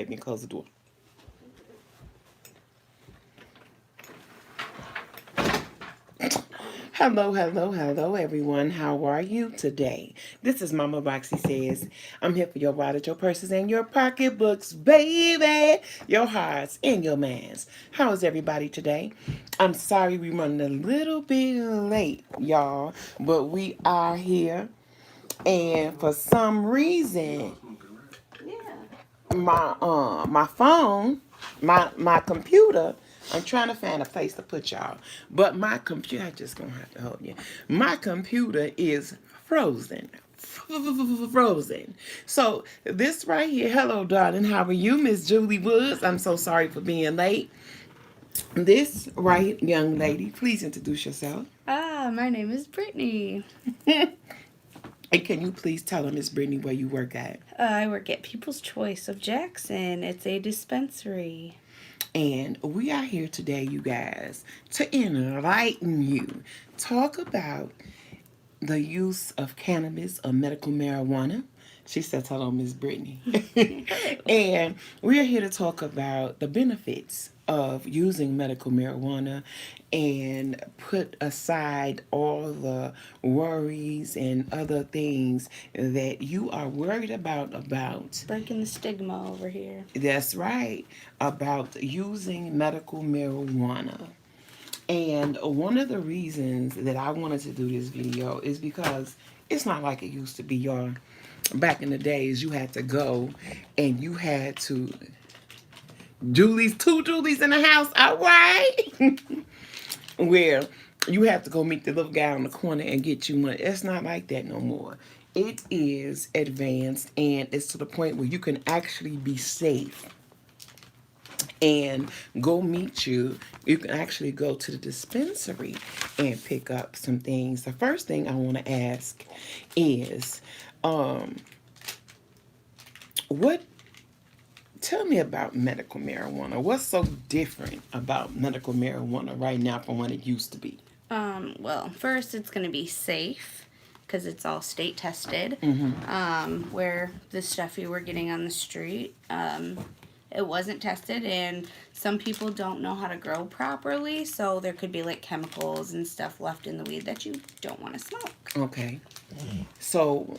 Let me close the door. Hello, everyone. How are you today? This is Mama Roxy Says. I'm here for your wallet, your purses, and your pocketbooks, baby. Your hearts and your minds. How is everybody today? I'm sorry we running a little bit late, y'all, but we are here. And for some reason, my phone, my computer. I'm trying to find a place to put y'all, but my computer. I just gonna have to hold you. My computer is frozen. Frozen. So this right here. Hello, darling. How are you, Miss Julie Woods? I'm so sorry for being late. This right, young lady. Please introduce yourself. My name is Brittany. And can you please tell them, Miss Brittany, where you work at? I work at People's Choice of Jackson. It's a dispensary. And we are here today, you guys, to enlighten you. Talk about the use of cannabis or medical marijuana. She says, hello, Miss Brittany. And we are here to talk about the benefits of using medical marijuana and put aside all the worries and other things that you are worried about. Breaking the stigma over here. That's right, about using medical marijuana. And one of the reasons that I wanted to do this video is because it's not like it used to be, y'all. Back in the days, you had to go and you had to. Julie's, two Julies in the house, all right? Where you have to go meet the little guy on the corner and get you money. It's not like that no more. It is advanced and it's to the point where you can actually be safe and go meet you. You can actually go to the dispensary and pick up some things. The first thing I want to ask is, um, what? Tell me about medical marijuana. What's so different about medical marijuana right now from what it used to be? Well, first it's going to be safe because it's all state tested. Where the stuff you were getting on the street, it wasn't tested, and some people don't know how to grow properly, so there could be like chemicals and stuff left in the weed that you don't want to smoke. Okay. So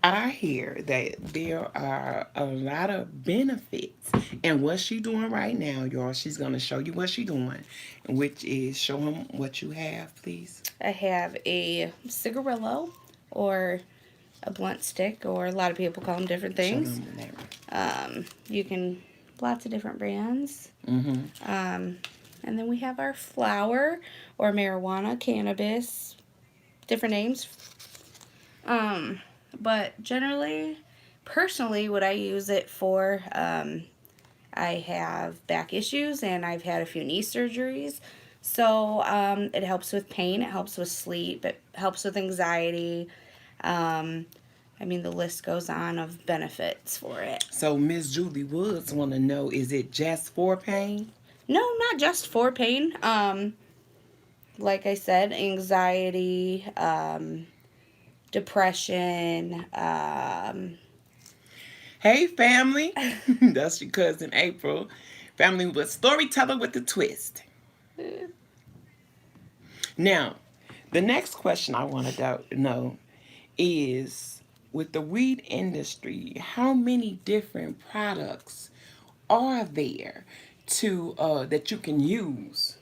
I hear that there are a lot of benefits. And what she doing right now, y'all, she's going to show you what she doing, which is show them what you have, please. I have a cigarillo or a blunt stick, or a lot of people call them different Show things. them the name. You can, lots of different brands. And then we have our flower or marijuana, cannabis, different names. But generally, personally, what I use it for, I have back issues and I've had a few knee surgeries. So it helps with pain, it helps with sleep, it helps with anxiety. I mean, the list goes on of benefits for it. So Miss Julie Woods want to know, is it just for pain? No, not just for pain. Like I said, anxiety, depression. Hey, family. That's your cousin April. Family with storyteller with the twist. Now, the next question I want to know is, with the weed industry, how many different products are there to that you can use?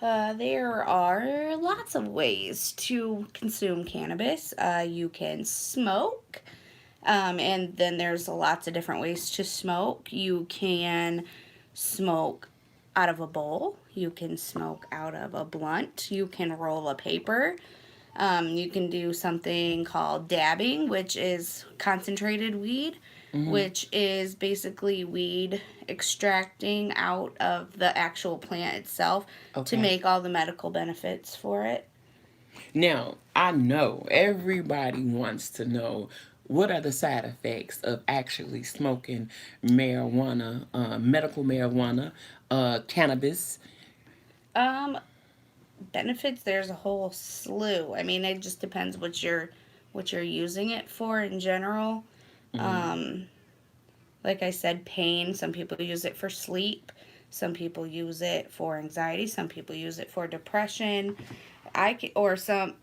There are lots of ways to consume cannabis. You can smoke, and then there's lots of different ways to smoke. You can smoke out of a bowl. You can smoke out of a blunt. You can roll a paper. You can do something called dabbing, which is concentrated weed, which is basically weed extracting out of the actual plant itself to Okay. make all the medical benefits for it. Now, I know everybody wants to know what are the side effects of actually smoking marijuana, medical marijuana, cannabis. Um, Benefits, there's a whole slew. I mean, it just depends what you're using it for in general. like I said, pain. Some people use it for sleep. Some people use it for anxiety. Some people use it for depression. I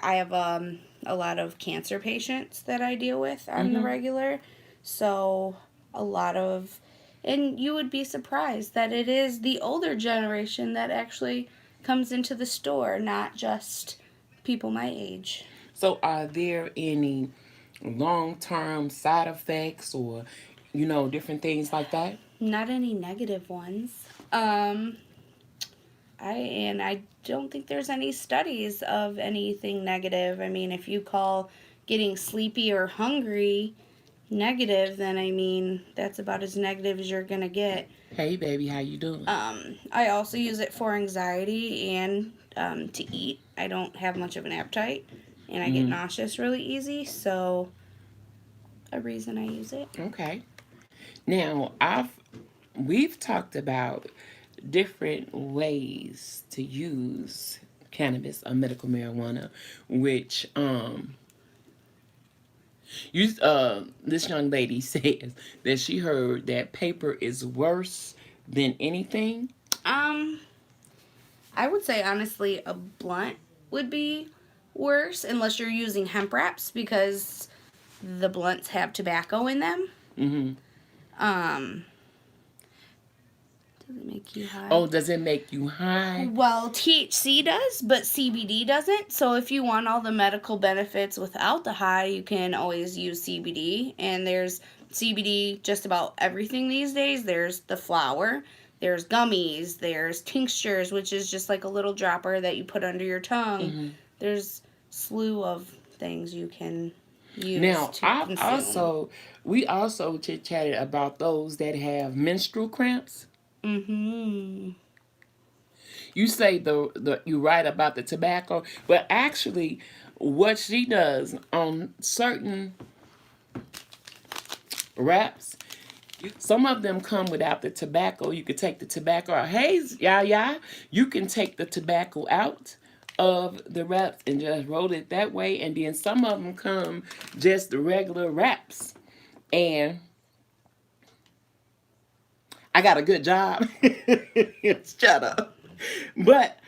have a lot of cancer patients that I deal with on the Mm-hmm. regular. So a lot of, and you would be surprised that it is the older generation that actually comes into the store, not just people my age. So, are there any long-term side effects or, different things like that? Not any negative ones. I don't think there's any studies of anything negative. I mean, if you call getting sleepy or hungry negative, then I mean that's about as negative as you're gonna get. Hey, baby, how you doing? I also use it for anxiety and to eat. I don't have much of an appetite, and I get Mm-hmm. nauseous really easy. So a reason I use it. Okay. Now, we've talked about different ways to use cannabis or medical marijuana, which this young lady says that she heard that paper is worse than anything. Um, I would say honestly, a blunt would be worse unless you're using hemp wraps because the blunts have tobacco in them. Mm-hmm. Um, does it make you high? Oh, does it make you high? Well, THC does, but CBD doesn't. So if you want all the medical benefits without the high, you can always use CBD. And there's CBD just about everything these days. There's the flower, there's gummies, there's tinctures, which is just like a little dropper that you put under your tongue. Mm-hmm. There's slew of things you can use Now, to consume. we also chit chatted about those that have menstrual cramps. Mm-hmm. You say the you write about the tobacco, but actually, what she does on certain wraps, some of them come without the tobacco. You could take the tobacco out. Hey, yeah. You can take the tobacco out of the wraps and just roll it that way. And then some of them come just the regular wraps. And I got a good job. Shut up. But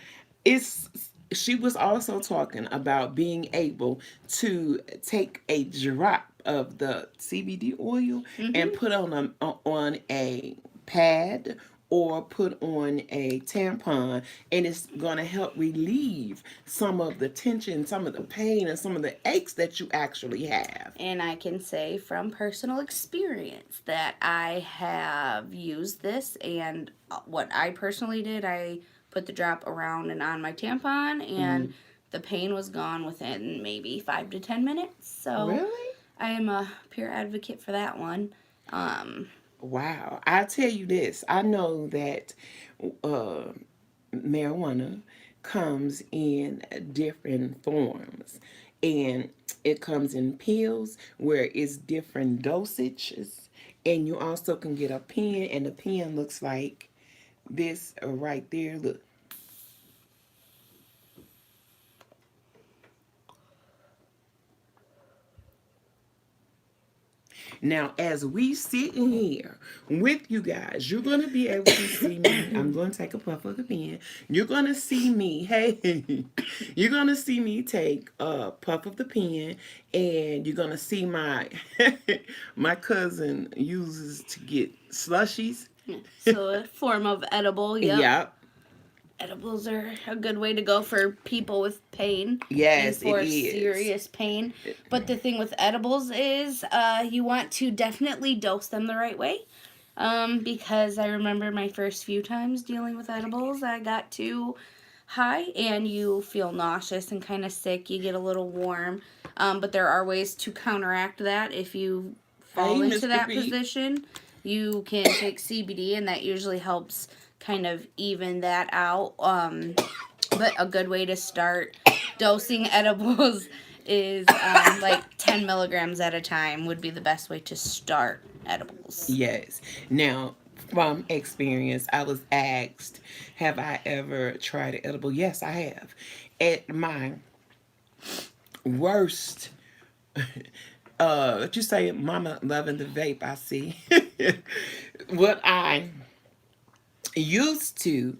it's she was also talking about being able to take a drop of the CBD oil and Mm-hmm. put on a pad or put on a tampon, and it's going to help relieve some of the tension, some of the pain, and some of the aches that you actually have. And I can say from personal experience that I have used this, and what I personally did, I put the drop around and on my tampon, and Mm. the pain was gone within maybe 5 to 10 minutes. So Really? I am a pure advocate for that one. Um, Wow. I tell you this, I know that uh, marijuana comes in different forms, and it comes in pills where it's different dosages, and you also can get a pen, and the pen looks like this right there. Look. Now, as we sit in here with you guys, you're going to be able to see me. I'm going to take a puff of the pen. You're going to see me. Hey, you're going to see me take a puff of the pen, and you're going to see my cousin uses to get slushies. so a form of edible, yep. Yep. Edibles are a good way to go for people with pain and Yes, it for is. serious pain. But the thing with edibles is you want to definitely dose them the right way. Because I remember my first few times dealing with edibles, I got too high and you feel nauseous and kind of sick. You get a little warm. But there are ways to counteract that if you fall Hey, into Mr. that Pete. position. You can take CBD, and that usually helps kind of even that out. But a good way to start dosing edibles is like 10 milligrams at a time would be the best way to start edibles. Yes. Now, from experience, I was asked, have I ever tried an edible? Yes, I have. At my worst what you say, Mama loving the vape, I see. What I used to,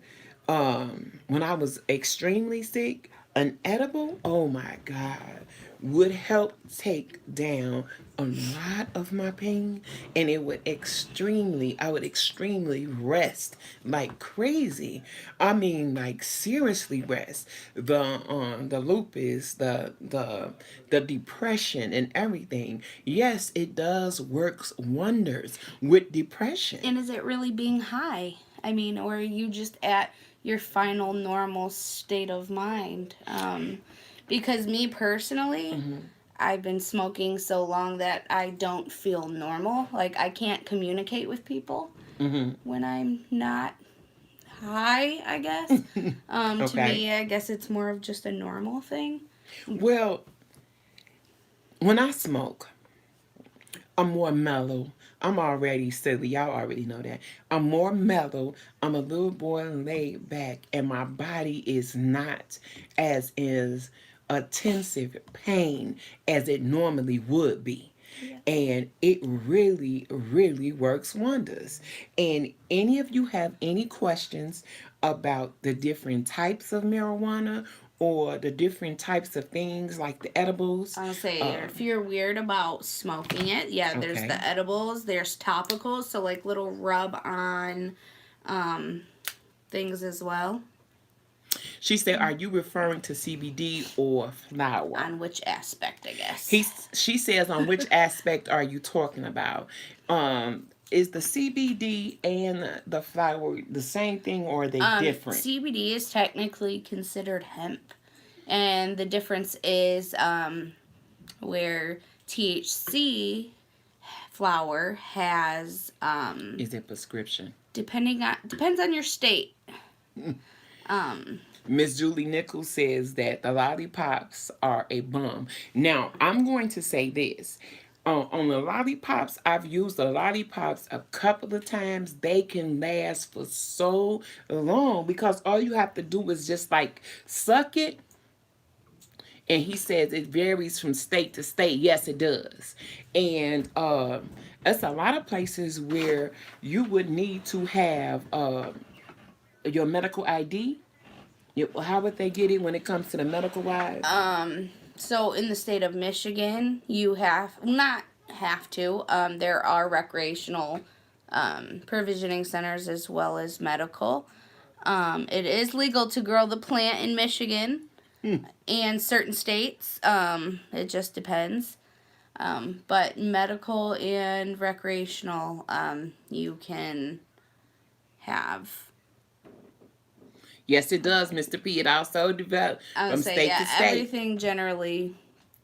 when I was extremely sick, an edible, oh my God, would help take down a lot of my pain, and it would I would extremely rest like crazy. I mean, like seriously rest. The lupus, the depression and everything. Yes, it does works wonders with depression. And is it really being high? I mean, or are you just at your final normal state of mind? Because me personally, I've been smoking so long that I don't feel normal. Like, I can't communicate with people when I'm not high, I guess. To Okay. me, I guess it's more of just a normal thing. Well, when I smoke, I'm more mellow. I'm already silly. Y'all already know that. I'm more mellow. I'm a little more laid back, and my body is not as intensive pain as it normally would be. Yeah. And it really, really works wonders. And any of you have any questions about the different types of marijuana or the different types of things like the edibles? I'll say, if you're weird about smoking it, yeah, there's Okay. the edibles, there's topicals, so like little rub on things as well. She said, "Are you referring to CBD or flower?" On which aspect, I guess. She says, "On which aspect are you talking about? Is the CBD and the flower the same thing, or are they different?" CBD is technically considered hemp, and the difference is where THC flower has Is it prescription? depends on your state. Miss Julie Nichols says that the lollipops are a bum. Now, I'm going to say this. On the lollipops, I've used the lollipops a couple of times. They can last for so long because all you have to do is just like suck it. And he says it varies from state to state. Yes, it does. And it's a lot of places where you would need to have your medical ID. How would they get it when it comes to the medical wise? So in the state of Michigan, you not have to. There are recreational provisioning centers as well as medical. It is legal to grow the plant in Michigan and certain states. It just depends. But medical and recreational, you can have. Yes, it does, Mr. P. It also develops I from would say, state yeah, to state. everything generally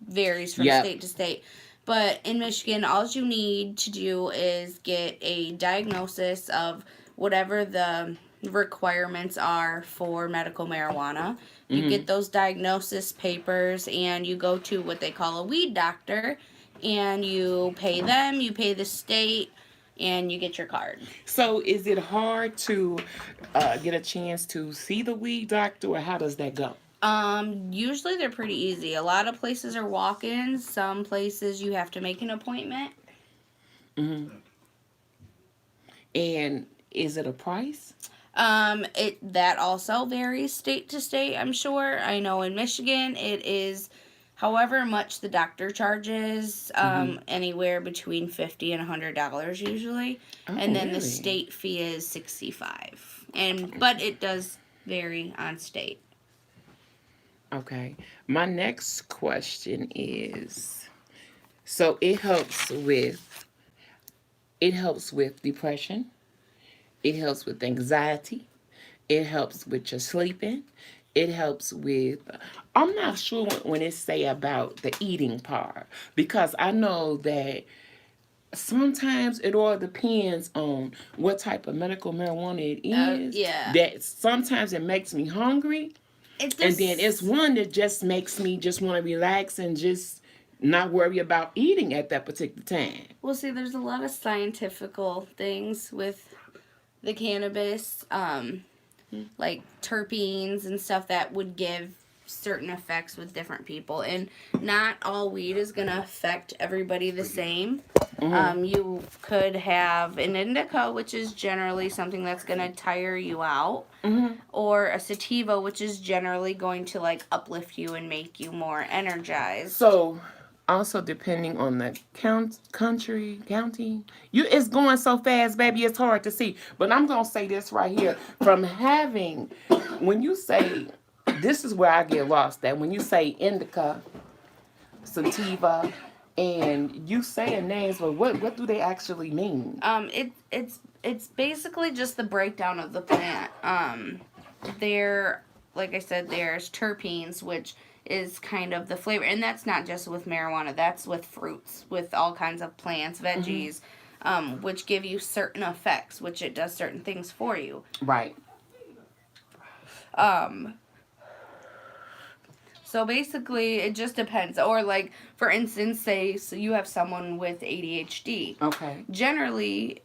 varies from Yep. state to state. But in Michigan, all you need to do is get a diagnosis of whatever the requirements are for medical marijuana. You get those diagnosis papers and you go to what they call a weed doctor and you pay them, you pay the state, and you get your card. So, is it hard to get a chance to see the weed doctor, or how does that go? Usually they're pretty easy. A lot of places are walk-ins. Some places you have to make an appointment. And is it a price? That also varies state to state, I'm sure. I know in Michigan it is however much the doctor charges, anywhere between $50 and $100 usually. Oh, And then really? the state fee is $65. But it does vary on state. Okay. My next question is, so it helps with depression. It helps with anxiety. It helps with your sleeping. It helps with, I'm not sure when it say about the eating part, because I know that sometimes it all depends on what type of medical marijuana it is. Yeah. That sometimes it makes me hungry, and then it's one that just makes me just want to relax and just not worry about eating at that particular time. Well, see, there's a lot of scientifical things with the cannabis, like terpenes and stuff that would give certain effects with different people, and not all weed is going to affect everybody the same. You could have an indica, which is generally something that's going to tire you out, or a sativa, which is generally going to like uplift you and make you more energized. So, also depending on the county, it's going so fast, baby, it's hard to see. But I'm gonna say this right here: from having, when you say, this is where I get lost. That when you say indica, sativa, and you saying names, but what do they actually mean? It's basically just the breakdown of the plant. There, like I said, there's terpenes, which is kind of the flavor, and that's not just with marijuana. That's with fruits, with all kinds of plants, veggies, which give you certain effects, which it does certain things for you. Right. So basically, it just depends. Or like, for instance, say so you have someone with ADHD. Okay. Generally,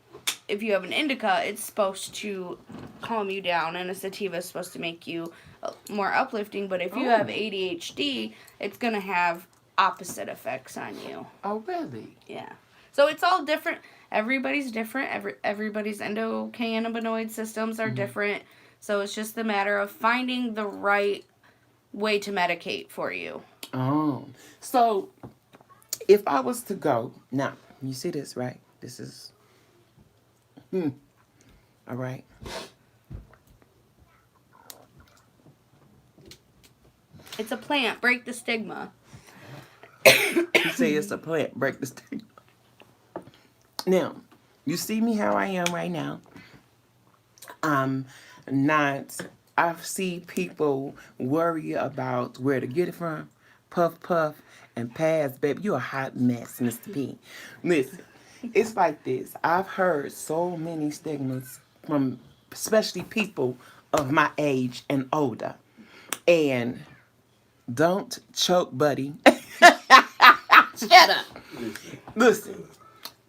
if you have an indica, it's supposed to calm you down, and a sativa is supposed to make you more uplifting. But if you have ADHD, it's gonna have opposite effects on you. Oh, really? Yeah. So it's all different. Everybody's different. Everybody's endocannabinoid systems are different. So it's just a matter of finding the right way to medicate for you. Oh, so if I was to go now, you see this, right? This is, all right. It's a plant. Break the stigma. You say it's a plant. Break the stigma. Now, you see me how I am right now. I'm not. I see people worry about where to get it from. Puff, puff, and pass, baby. You're a hot mess, Mr. P. Listen, it's like this. I've heard so many stigmas from especially people of my age and older. And don't choke, buddy. Shut up. Listen,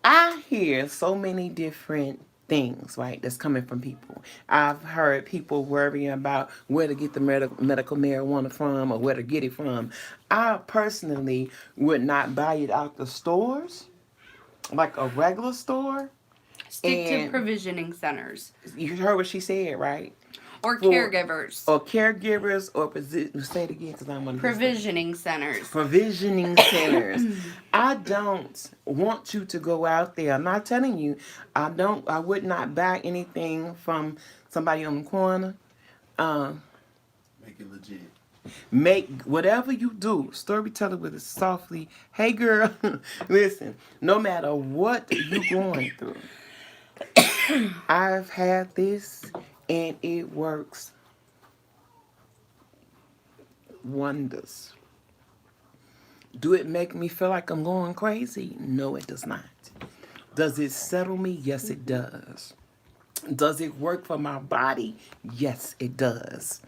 I hear so many different things, right, that's coming from people. I've heard people worrying about where to get the medical marijuana from or where to get it from. I personally would not buy it out the stores, like a regular store. Stick to And provisioning centers. You heard what she said, right? Or caregivers. Or caregivers, or say it again because I'm going to Provisioning centers. Provisioning centers. I don't want you to go out there. I'm not telling you. I would not buy anything from somebody on the corner. Make it legit. Make whatever you do, storyteller with it softly. Hey girl, listen, no matter what you're going through, I've had this and it works wonders. Do it make me feel like I'm going crazy? No, it does not. Does it settle me? Yes, it does. Does it work for my body? Yes, it does.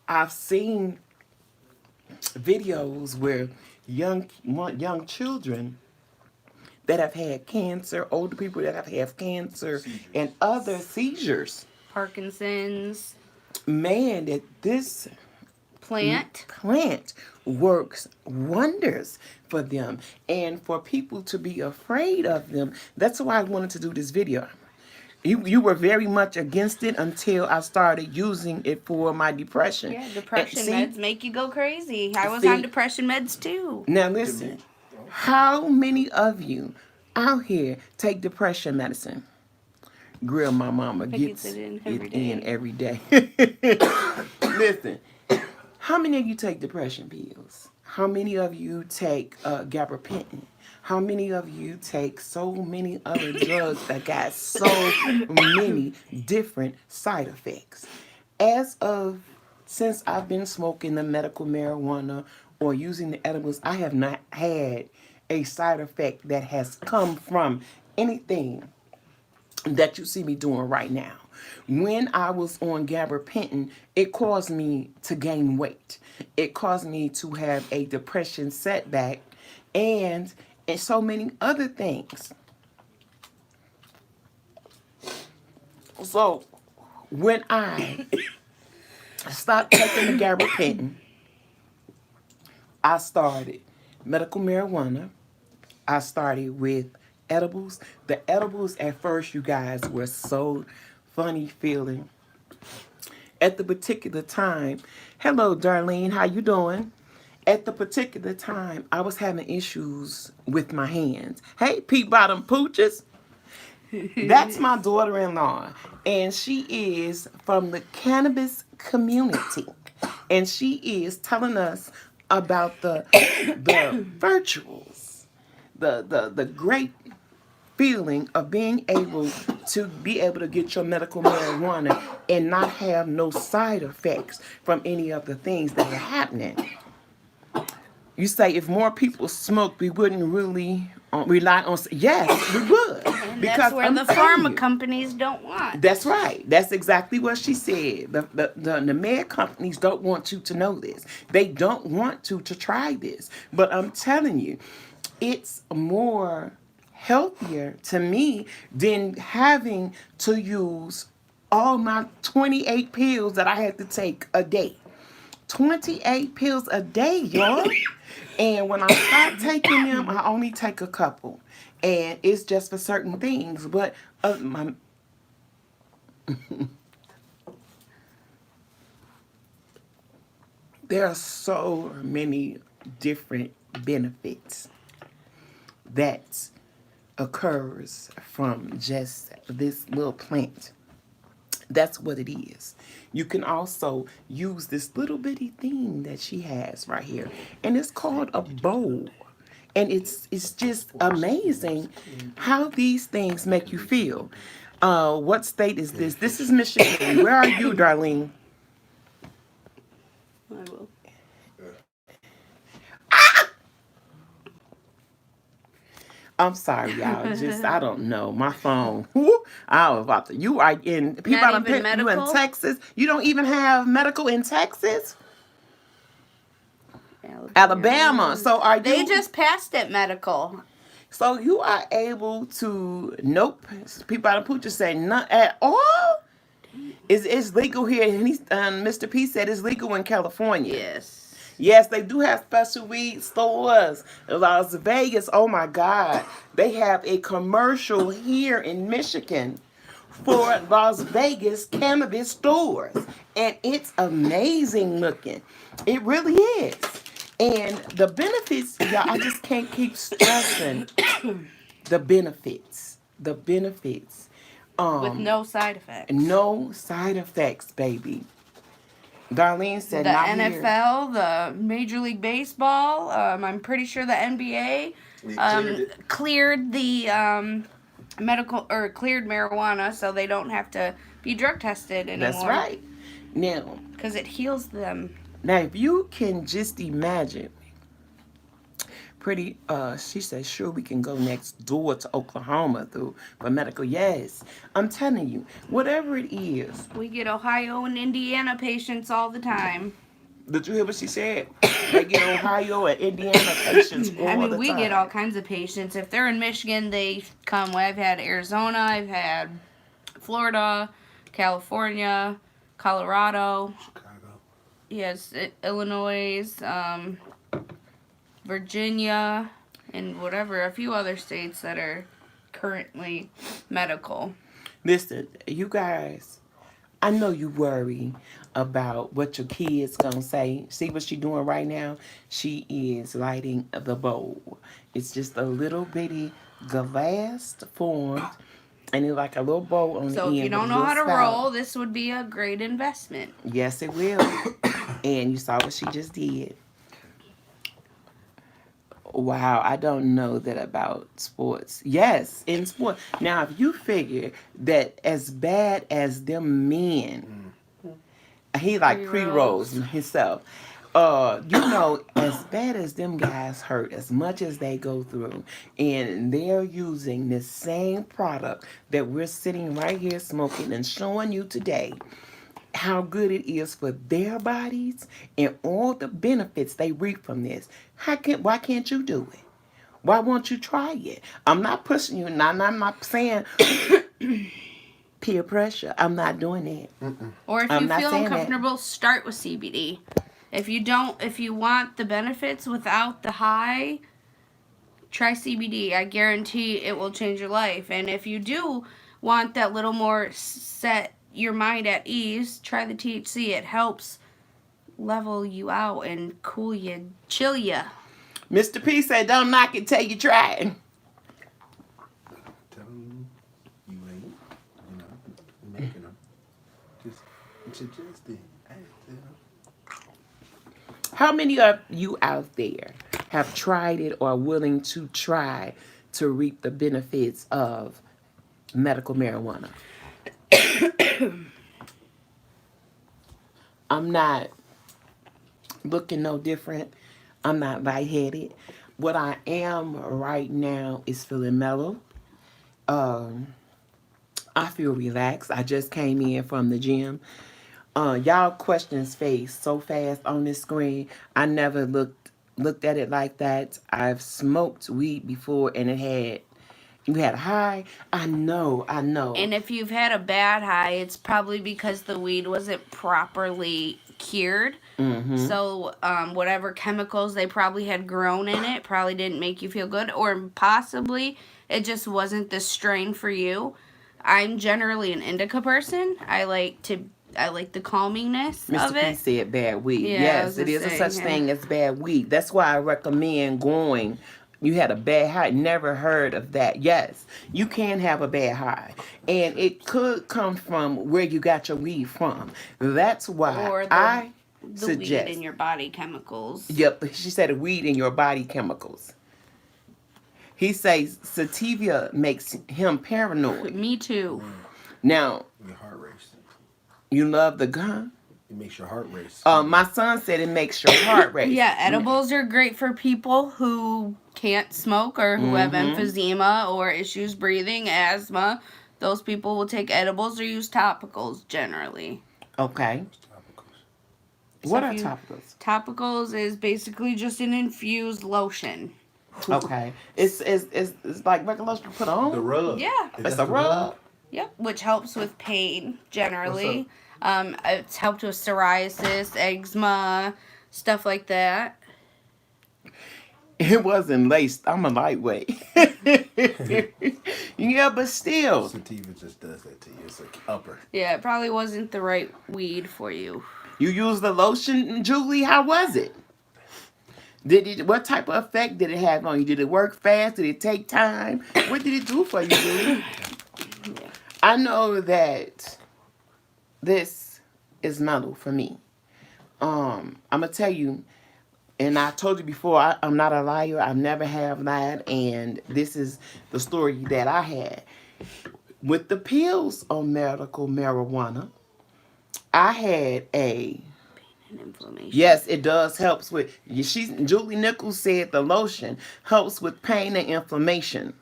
I've seen videos where young children that have had cancer, older people that have had cancer, and other seizures. Parkinson's. Man, that this plant works wonders for them. And for people to be afraid of them, that's why I wanted to do this video. You were very much against it until I started using it for my depression. Yeah, depression meds make you go crazy. I was on depression meds too. Now listen, how many of you out here take depression medicine? Girl, my mama gets it in every day. Listen, how many of you take depression pills? How many of you take gabapentin? How many of you take so many other drugs that got so many different side effects? Since I've been smoking the medical marijuana or using the edibles, I have not had a side effect that has come from anything that you see me doing right now. When I was on gabapentin, it caused me to gain weight. It caused me to have a depression setback and so many other things. So when I stopped taking the gabapentin, I started medical marijuana. I started with edibles. The edibles at first, you guys, were so funny feeling. At the particular time, hello, Darlene, how you doing? At the particular time, I was having issues with my hands. Hey, Pete Bottom Pooches. That's my daughter-in-law, and she is from the cannabis community, and she is telling us about the virtuals, the great feeling of being able to get your medical marijuana and not have no side effects from any of the things that are happening. You say if more people smoked, we wouldn't really rely on. Yes, we would. And that's Because where I'm the telling pharma you, companies don't want. that's right. That's exactly what she said. The med companies don't want you to know this. They don't want to try this. But I'm telling you, it's more healthier to me than having to use all my 28 pills that I had to take a day. 28 pills a day, y'all. And when I start taking them, I only take a couple. And it's just for certain things. But there are so many different benefits that occurs from just this little plant. That's what it is. You can also use this little bitty thing that she has right here, and it's called a bowl. And it's just amazing how these things make you feel. What state is this? This is Michigan. Where are you, Darlene? I will. I'm sorry, y'all. Just I don't know. My phone. I was about to. You are in people. Not even You in medical? Texas. You don't even have medical in Texas, Alabama. Alabama. So are you? They just passed it medical. So you are able to. Nope. People out of Pooch just say none at all. It's legal here, and Mr. P said it's legal in California. Yes. Yes, they do have special weed stores. Las Vegas, oh my God. They have a commercial here in Michigan for Las Vegas cannabis stores. And it's amazing looking. It really is. And the benefits, y'all, I just can't keep stressing the benefits. The benefits. With no side effects. No side effects, baby. Darlene said The not NFL, here. the Major League Baseball, I'm pretty sure the NBA cleared the medical or cleared marijuana so they don't have to be drug tested anymore. That's right. Now, Because it heals them. now if you can just imagine, she said, sure, we can go next door to Oklahoma for medical. Yes, I'm telling you, whatever it is. We get Ohio and Indiana patients all the time. Did you hear what she said? They get Ohio and Indiana patients all the time. I mean, we get all kinds of patients. If they're in Michigan, they come. I've had Arizona, I've had Florida, California, Colorado. Chicago. Yes, Illinois, Virginia, and whatever, a few other states that are currently medical. Listen, you guys, I know you worry about what your kids gonna say. See what she doing right now? She is lighting the bowl. It's just a little bitty glass formed, and it's like a little bowl on the end. So if you with don't a know little how to spout. roll, this would be a great investment. Yes, it will. And you saw what she just did. Wow, I don't know that about sports. Yes, in sport. Now, if you figure that as bad as them men, he like pre-rolls himself. As bad as them guys hurt, as much as they go through, and they're using this same product that we're sitting right here smoking and showing you today, how good it is for their bodies and all the benefits they reap from this. Why can't you do it? Why won't you try it? I'm not pushing you, and I'm not saying peer pressure. I'm not doing that. Or if I'm you not feel saying that. uncomfortable, start with CBD. If you want the benefits without the high, try CBD. I guarantee it will change your life. And if you do want that little more set your mind at ease, try the THC. It helps level you out and cool you, chill you. Mr. P said, "Don't knock it till you try it." Tell them you ain't, making them. Just suggesting. Ask them. How many of you out there have tried it or are willing to try to reap the benefits of medical marijuana? I'm not looking no different. I'm not lightheaded. What I am right now is feeling mellow. I feel relaxed. I just came in from the gym. Y'all questions face so fast on this screen. I never looked at it like that. I've smoked weed before and you had a high. I know. And if you've had a bad high, it's probably because the weed wasn't properly cured. So whatever chemicals they probably had grown in it probably didn't make you feel good, or possibly it just wasn't the strain for you. I'm generally an indica person. I like the calmingness of Mr. P it. said bad weed. Yeah, I Yes, was it gonna is a say, such yeah. thing as bad weed. That's why I recommend going. You had a bad high. Never heard of that. Yes, you can have a bad high. And it could come from where you got your weed from. That's why Or I the suggest. weed in your body chemicals. Yep, she said a weed in your body chemicals. He says sativa makes him paranoid. Me too. Now, Your heart race. you love the gun? It makes your heart race. My son said it makes your heart race. Yeah, edibles are great for people who can't smoke or who have emphysema or issues breathing, asthma. Those people will take edibles or use topicals generally. Okay. Topicals. What So are if you- topicals? Topicals is basically just an infused lotion. Okay. It's like regular lotion you put on? The rub. Yeah. Is It's that a the rub? Yep, which helps with pain generally. What's It's helped with psoriasis, eczema, stuff like that. It wasn't laced. I'm a lightweight. Yeah, but still. Sativa just does that to you. It's an upper. Yeah, it probably wasn't the right weed for you. You used the lotion, Julie. How was it? What type of effect did it have on you? Did it work fast? Did it take time? What did it do for you, Julie? I know that this is mellow for me. I'm gonna tell you, and I told you before, I'm not a liar. I never have lied, and this is the story that I had with the pills on medical marijuana. I had a And inflammation. yes, it does helps with. Julie Nichols said the lotion helps with pain and inflammation.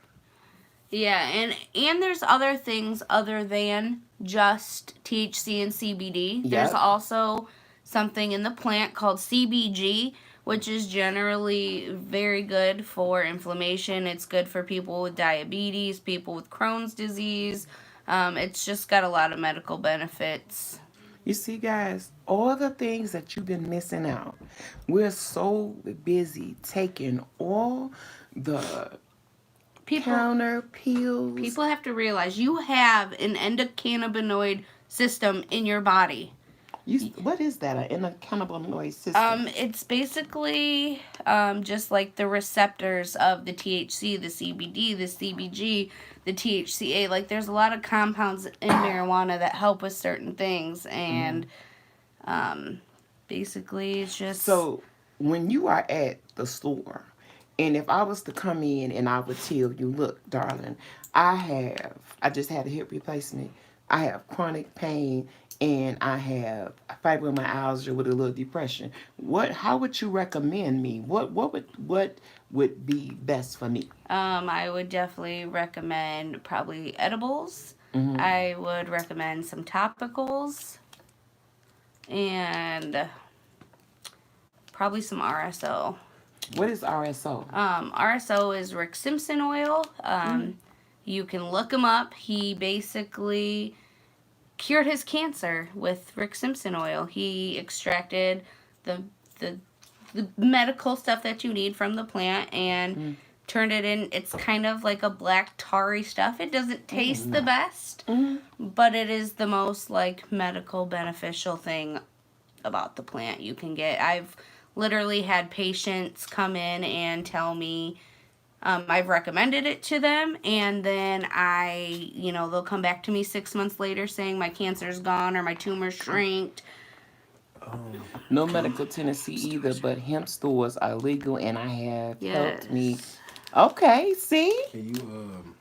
Yeah, and there's other things other than just THC and CBD. There's Yep. also something in the plant called CBG, which is generally very good for inflammation. It's good for people with diabetes, people with Crohn's disease. It's just got a lot of medical benefits. You see, guys, all the things that you've been missing out. We're so busy taking all the People counter pills. people have to realize you have an endocannabinoid system in your body. What is that? An endocannabinoid system? It's basically just like the receptors of the THC, the CBD, the CBG, the THCA. Like there's a lot of compounds in marijuana that help with certain things, and basically it's just So when you are at the store, and if I was to come in and I would tell you, look, darling, I just had a hip replacement. I have chronic pain and I have fibromyalgia with a little depression. How would you recommend me? What would be best for me? I would definitely recommend probably edibles. Mm-hmm. I would recommend some topicals and probably some RSO. What is RSO? RSO is Rick Simpson oil. You can look him up. He basically cured his cancer with Rick Simpson oil. He extracted the medical stuff that you need from the plant and turned it in. It's kind of like a black tarry stuff. It doesn't taste the best, but it is the most like medical beneficial thing about the plant you can get. I've literally had patients come in and tell me I've recommended it to them, and then they'll come back to me 6 months later saying my cancer's gone or my tumor shrinked. No medical Tennessee either, but hemp stores are legal, and I have helped me. Okay, see? Can you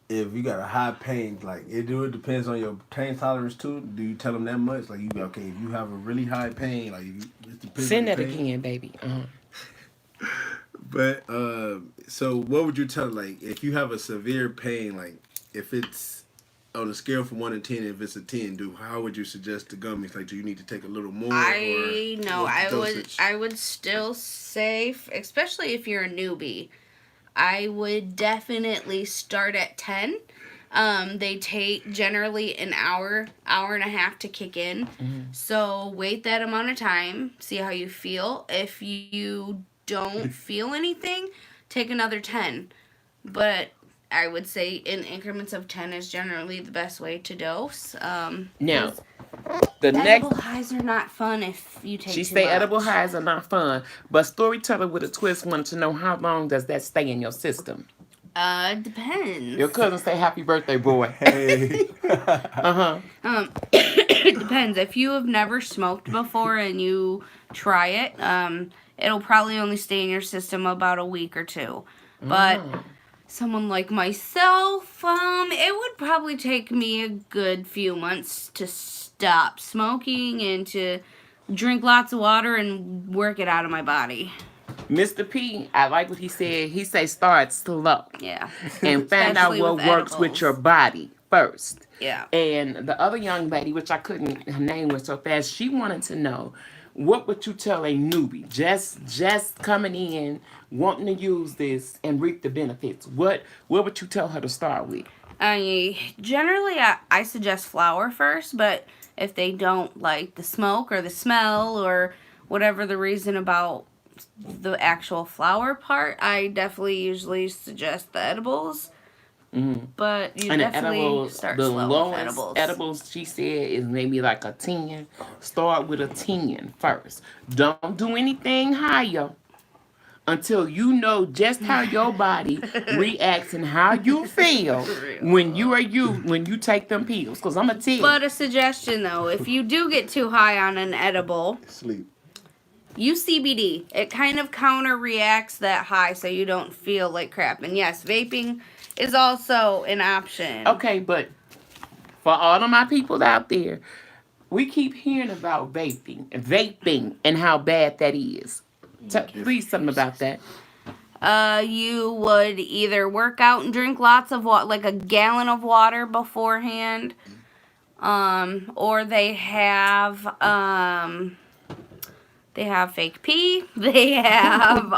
if you got a high pain, like it depends on your pain tolerance too. Do you tell them that much? Like you be okay if you have a really high pain, like it depends Send on that the pain. again, baby. But so what would you tell, like, if you have a severe pain, like if it's on a scale from 1 to 10, if it's a 10, how would you suggest the gummies? Like, do you need to take a little more? I I would still say, especially if you're a newbie, I would definitely start at 10. They take generally an hour and a half to kick in. So wait that amount of time, see how you feel. If you don't feel anything, take another 10. But I would say in increments of 10 is generally the best way to dose. Now, the edible next, highs are not fun if you take she too say much. edible highs are not fun, but Storyteller with a Twist wanted to know how long does that stay in your system? Depends. Your cousin say happy birthday, boy. Hey. It depends. If you have never smoked before and you try it, it'll probably only stay in your system about a week or two. But someone like myself, it would probably take me a good few months to stop smoking and to drink lots of water and work it out of my body. Mr. P, I like what he said. He say start slow. Yeah. And find out Especially what with works with edibles. your body first. Yeah. And the other young lady, which I couldn't, her name was so fast, she wanted to know, what would you tell a newbie just coming in, wanting to use this and reap the benefits? What would you tell her to start with? Generally, I suggest flower first, but if they don't like the smoke or the smell or whatever the reason about the actual flower part, I definitely usually suggest the edibles. But you And the definitely edibles, start the slow with lowest edibles, she said, is maybe like a 10. Start with a 10 first. Don't do anything higher until you know just how your body reacts and how you feel when you take them pills. Because I'm going to tell you. But a suggestion though, if you do get too high on an edible, Sleep. use CBD. It kind of counter reacts that high so you don't feel like crap. And yes, vaping is also an option. Okay, but for all of my people out there, we keep hearing about vaping and how bad that is. Please something about that. You would either work out and drink lots of water, like a gallon of water beforehand, or they have fake pee. They have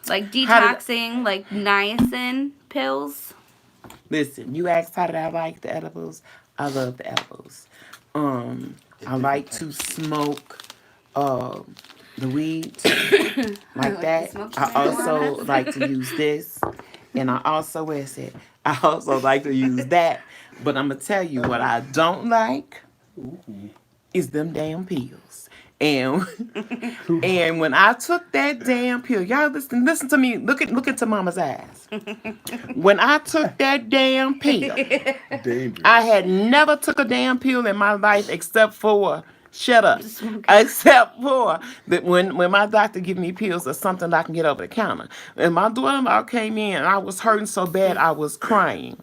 like detoxing, like niacin pills. Listen, you asked how did I like the edibles? I love the edibles. I like to smoke the weed like to that. smoke I also marijuana. like to use this, and I also like to use that. But I'm gonna tell you what I don't like is them damn pills. And and when I took that damn pill, y'all listen to me. Look into Mama's eyes. When I took that damn pill, Dangerous. I had never took a damn pill in my life except for except for that when my doctor give me pills or something I can get over the counter. And my daughter-in-law came in and I was hurting so bad I was crying.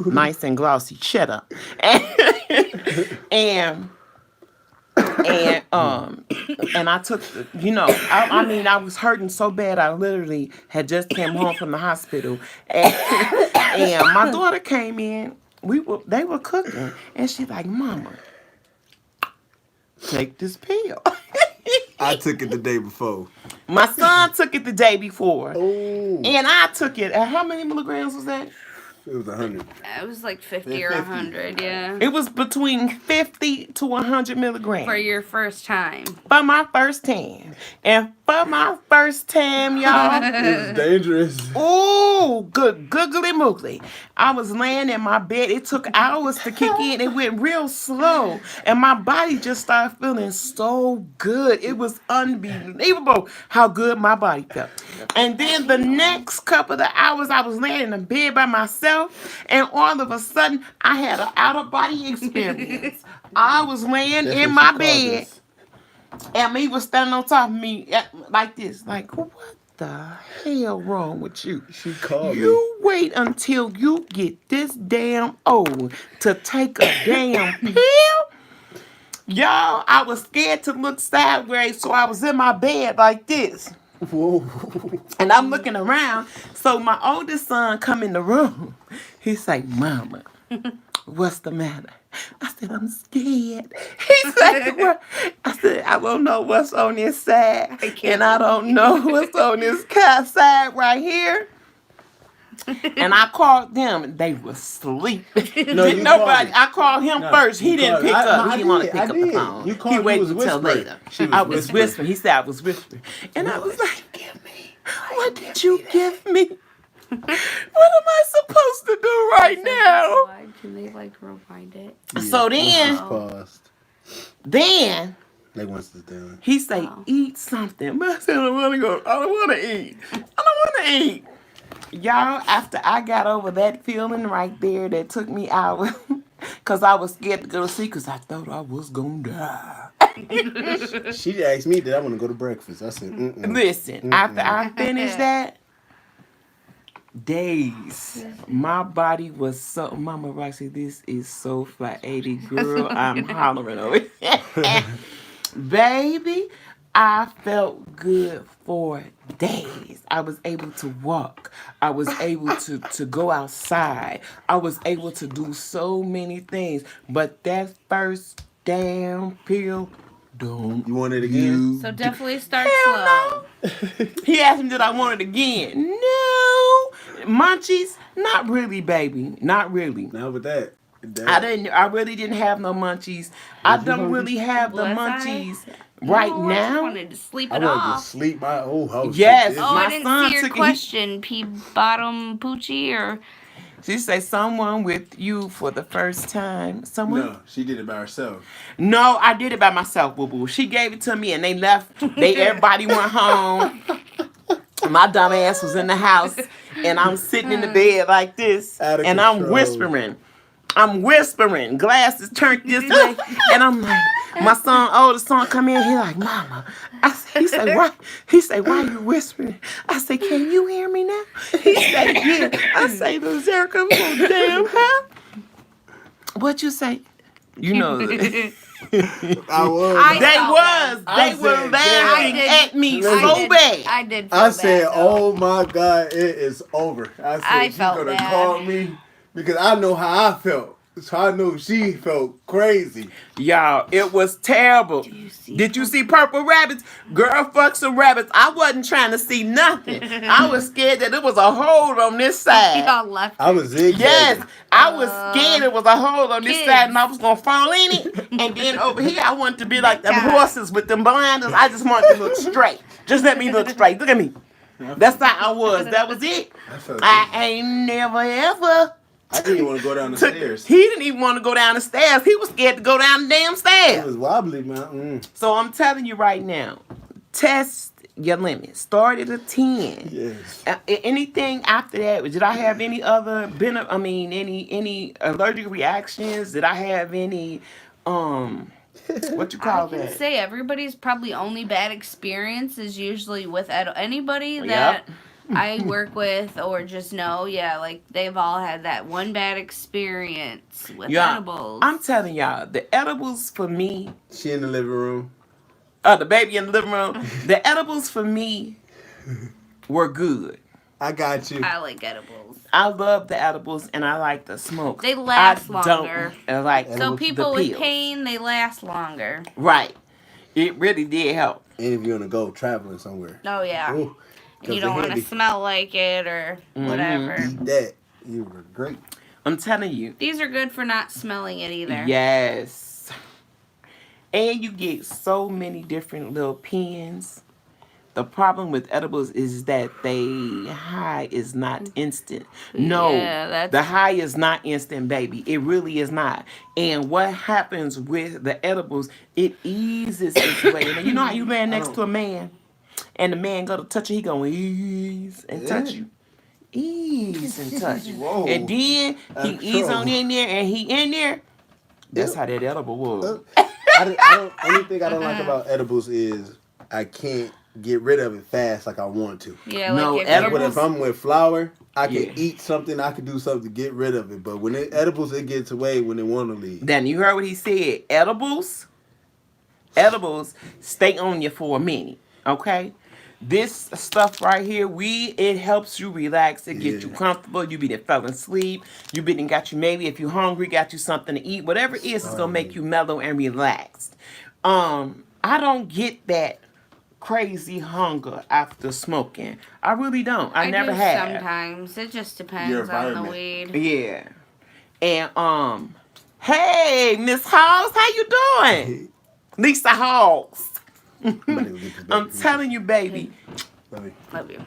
Nice and glossy. Shut up. And I took, I was hurting so bad. I literally had just came home from the hospital, and my daughter came in. They were cooking, and she's like, "Mama, take this pill." I took it the day before. My son took it the day before, Oh. and I took it. How many milligrams was that? It was 100. It was like 50 or 50. 100, yeah. It was between 50 to 100 milligrams. For your first time. For my first time. And for my first time, y'all. It was dangerous. Ooh, good googly moogly. I was laying in my bed. It took hours to kick in. It went real slow. And my body just started feeling so good. It was unbelievable how good my body felt. And then the next couple of hours, I was laying in the bed by myself. And all of a sudden, I had an out-of-body experience. I was laying That's in what my she bed. called us. And he was standing on top of me like this. Like, what the hell wrong with you? She called me. You wait until you get this damn old to take a damn pill? Y'all, I was scared to look sideways, so I was in my bed like this. Whoa. And I'm looking around. So my oldest son come in the room. He's like, Mama, what's the matter? I said, I'm scared. He said, what? I said, I don't know what's on this side. And I don't know what's on this side right here. And I called them. They were asleep. No, Didn't you nobody. called I called him No, first. He you didn't called- pick I- up. no, I He didn't want to did. pick I up the did. phone. You called, He you waited was until whispering. later. She was I was whispering. whispering. He said I was whispering. And I was like, give me. What did you give me? What am I supposed to do right now? Can they like rewind it? So then, Paused. then Like once it's done. he say, Oh. eat something. But I said, I don't want to go. I don't want to eat. I don't want to eat. Y'all, after I got over that feeling right there that took me out, because I was scared to go to sleep because I thought I was going to die. She asked me, did I want to go to breakfast? I said, Listen, after I finished that, days, my body was so, Mama Roxy, this is so flat 80, girl, I'm hollering over here. Baby, I felt good for days. I was able to walk. I was able to go outside. I was able to do so many things. But that first damn pill, don't You want it again? So definitely start Hell slow. no. He asked me, did I want it again? No. Munchies? Not really, baby. Not really. Now with that. I really didn't have no munchies. I you don't hungry? really have the Was I? munchies right No, I just now. wanted to sleep I it wanted to off. sleep my whole house. Yes. Oh, My I didn't son see your took it. question. P bottom poochie or She say someone with you for the first time. Someone? No, she did it by herself. No, I did it by myself, boo boo. She gave it to me and they left. Everybody went home. My dumb ass was in the house and I'm sitting in the bed like this Out of and I'm control. whispering. I'm whispering. Glasses turned this way and I'm like, my son, oldest son come in. He like, Mama. He say, why? He say, why you whispering? I say, can you hear me now? He say, yeah. I say, the Zerica, I'm so damn high. What you say? You know. I was. I- They felt was. bad. They were I said, laughing damn. at me Listen. so bad. I did feel I said, bad, though. oh my God, it is over. I said, I she's felt going to bad. call me because I know how I felt. So I knew she felt crazy. Y'all, it was terrible. Did you see Purple Rabbits? Girl, fuck some rabbits. I wasn't trying to see nothing. I was scared that it was a hole on this side. Y'all left. I was zigzagging. Yes, I was scared it was a hole on this kids. side and I was going to fall in it. And then over here, I wanted to be like them God. horses with them blinders. I just wanted to look straight. Just let me look straight. Look at me. That's how I was. That was it. I felt I ain't never ever. I didn't want to go down the stairs. He didn't even want to go down the stairs. He was scared to go down the damn It stairs. was wobbly, man. So I'm telling you right now, test your limit. Start at a 10. Yes. Anything after that? Did I have any other any allergic reactions? Did I have any what you call I can that? say everybody's probably only bad experience is usually with anybody that I work with or just know, like they've all had that one bad experience with edibles. I'm telling y'all, the edibles for me, She in the living room. the baby in the living room, the edibles for me were good. I got you. I like edibles. I love the edibles and I like the smoke. They last I longer. Don't like So the people with pills. pain, they last longer. Right. It really did help. And if you're going to go traveling somewhere. Oh yeah. Ooh, And you comes don't in want to handy. smell like it or whatever. Eat that. You were great. I'm telling you. These are good for not smelling it either. Yes. And you get so many different little pens. The problem with edibles is that the high is not instant. No, Yeah, the high is not instant, baby. It really is not. And what happens with the edibles, it eases its way. Now, you know how you land next to a man, and the man go to touch you, he gonna ease and touch you. Ease and touch you. Whoa. And then he ease Control. on in there, and he in there. That's how that edible was. Only thing I don't like about edibles is I can't get rid of it fast like I want to. Yeah, No, like if edibles- But if I'm with flour, I can Yeah. eat something. I can do something to get rid of it. But when edibles, it gets away when they want to leave. Then you heard what he said. Edibles stay on you for a minute. Okay? This stuff right here, it helps you relax. It gets you Yeah. comfortable. You be there fell asleep. You be there got you maybe if you're hungry, got you something to eat. Whatever it is, it's gonna make you mellow and relaxed. I don't get that crazy hunger after smoking. I really don't. I never do have. Sometimes it just Your depends on the environment. weed. Yeah. And hey, Miss Halls, how you doing? Lisa Halls. I'm about to go get this baby. I'm telling you, baby, Baby. Love you.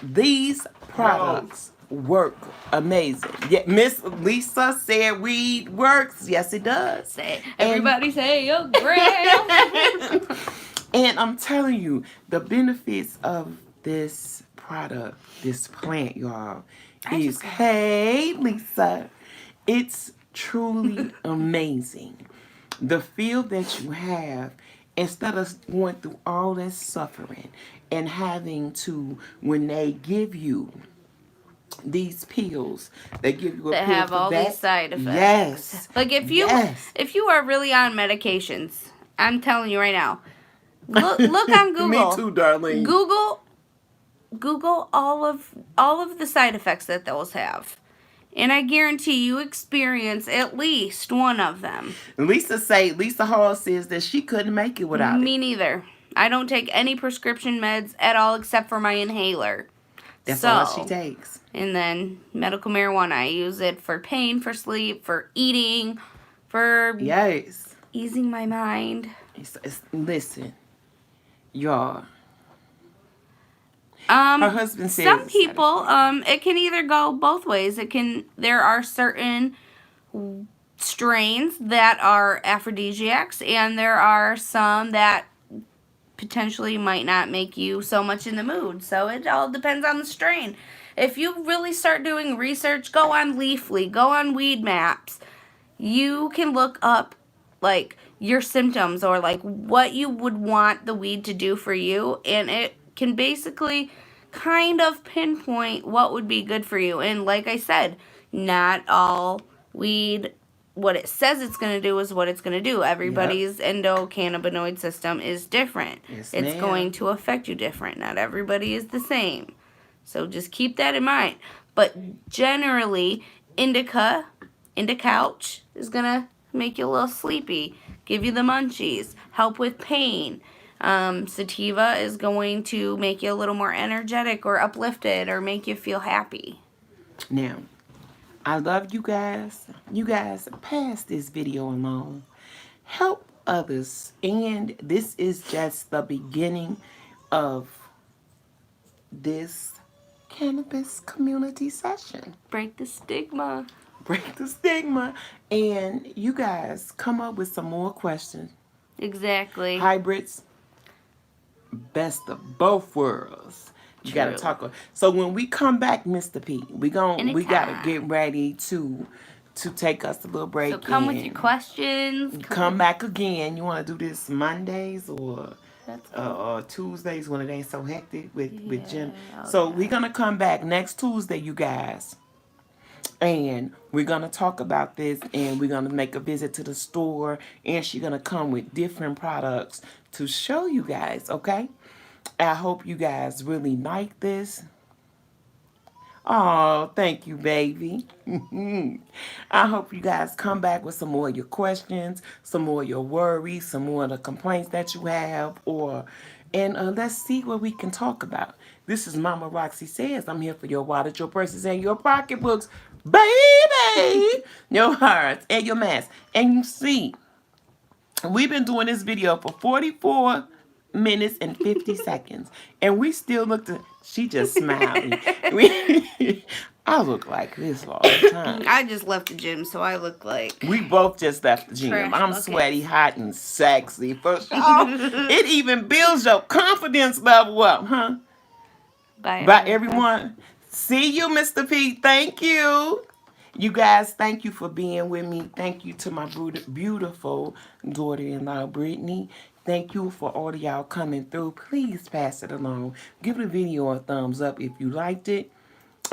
these products work amazing. Yeah, Miss Lisa said weed works. Yes, it does. Say, everybody say your gram. And I'm telling you, the benefits of this product, this plant, y'all, is, hey, Lisa, it's truly amazing. The feel that you have, instead of going through all this suffering and having to, when they give you these pills, they give you a That pill have for all that. these side effects. Yes. Like if you are really on medications, I'm telling you right now. Look on Google. Me too, darling. Google all of the side effects that those have. And I guarantee you experience at least one of them. Lisa Hall says that she couldn't make it without Me it. neither. I don't take any prescription meds at all except for my inhaler. That's So, all she takes. And then medical marijuana. I use it for pain, for sleep, for eating, for Yes. easing my mind. Listen, y'all. Her husband says Some it's people, it can either go both ways. There are certain strains that are aphrodisiacs, and there are some that potentially might not make you so much in the mood. So it all depends on the strain. If you really start doing research, go on Leafly, go on Weed Maps. You can look up like your symptoms or like what you would want the weed to do for you, and it can basically kind of pinpoint what would be good for you. And like I said, not all weed, what it says it's going to do is what it's going to do. Everybody's endocannabinoid system is different. Yes, It's ma'am. going to affect you different. Not everybody is the same. So just keep that in mind. But generally, indica couch is going to make you a little sleepy, give you the munchies, help with pain. Sativa is going to make you a little more energetic or uplifted or make you feel happy. Now, I love you guys. You guys pass this video along. Help others. And this is just the beginning of this cannabis community session. Break the stigma. Break the stigma. And you guys come up with some more questions. Exactly. Hybrids, best of both worlds. You gotta True. talk. So when we come back, Mr. P, we gotta Anytime. get ready to take us a little break. So come with and your questions. Come back again. You want to do this Mondays or That's Tuesdays when it ain't so hectic with Jim? Yeah, So we're gonna come back next Tuesday, you guys. And we're going to talk about this, and we're going to make a visit to the store, and she's going to come with different products to show you guys, okay? I hope you guys really like this. Oh, thank you, baby. I hope you guys come back with some more of your questions, some more of your worries, some more of the complaints that you have, and let's see what we can talk about. This is Mama Roxy Says. I'm here for your wallet, your purses, and your pocketbooks. Baby! Your hearts and your masks. And you see, we've been doing this video for 44 minutes and 50 seconds. And we still looked at, she just smiled. I look like this all the time. I just left the gym, so I look like... We both just left the gym. Trash I'm bucket. sweaty, hot, and sexy. For sure. It even builds your confidence level up, huh? By everyone. See you, Mr. P. Thank you. You guys, thank you for being with me. Thank you to my beautiful daughter-in-law, Brittany. Thank you for all of y'all coming through. Please pass it along. Give the video a thumbs up if you liked it.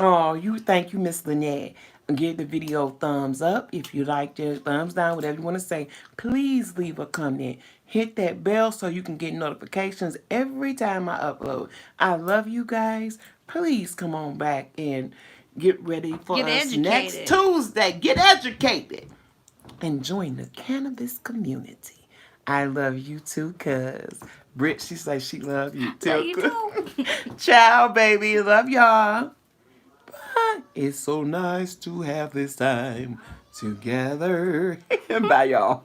Oh, thank you, Miss Lynette. Give the video a thumbs up if you liked it. Thumbs down, whatever you want to say. Please leave a comment. Hit that bell so you can get notifications every time I upload. I love you guys. Please come on back and get ready for us next Tuesday. Get educated. And join the cannabis community. I love you too, cuz. Britt, she says she love you too. Love you too. Ciao, baby. Love y'all. Bye. It's so nice to have this time together. Bye, y'all.